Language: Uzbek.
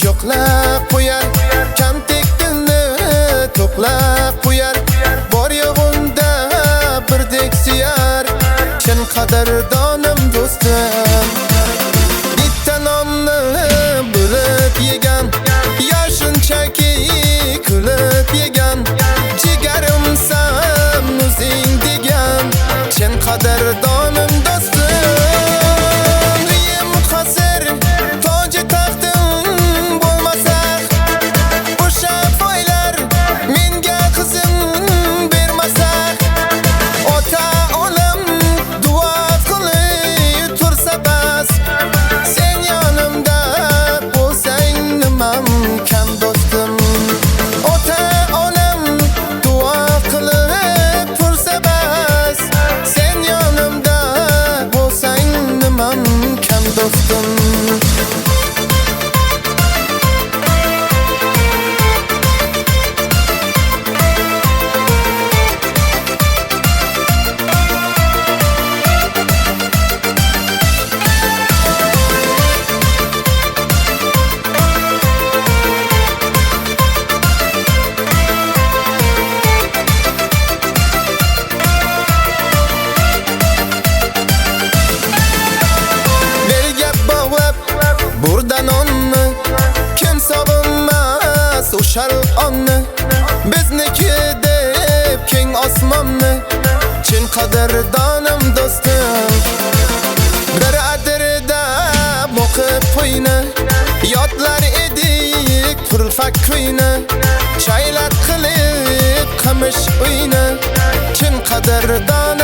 yo'qlab qo'yar, kamtek dilni to'qlab qo'yar, bor yo'g'unda birdek suyar, chin qadrdonim do'stim. Bitta nonni bo'lib yegan, yo shunchaki kulib yegan, jigarimsan o'zing degan, chin qadrdonim do'stim. Uyim qasr, toji taxtim bo'lmasa, o'sha foylar menga qizim bermasa, ota onam duo qilib tursa bas, sen yonimda bo'lsang nimam kam do'stim. Ota onam duo qilib tursa bas, sen yonimda bo'lsang nimam kam do'stim. Burdan onni kim sog'inmas o'shal onni, bizniki deb keng osmonni, chin qadrdonim do'stim. Bir adirda o'qib qo'yni, yodlar edik purfak kuyni, chaylat qilib qamish uyni, chin qadrdonim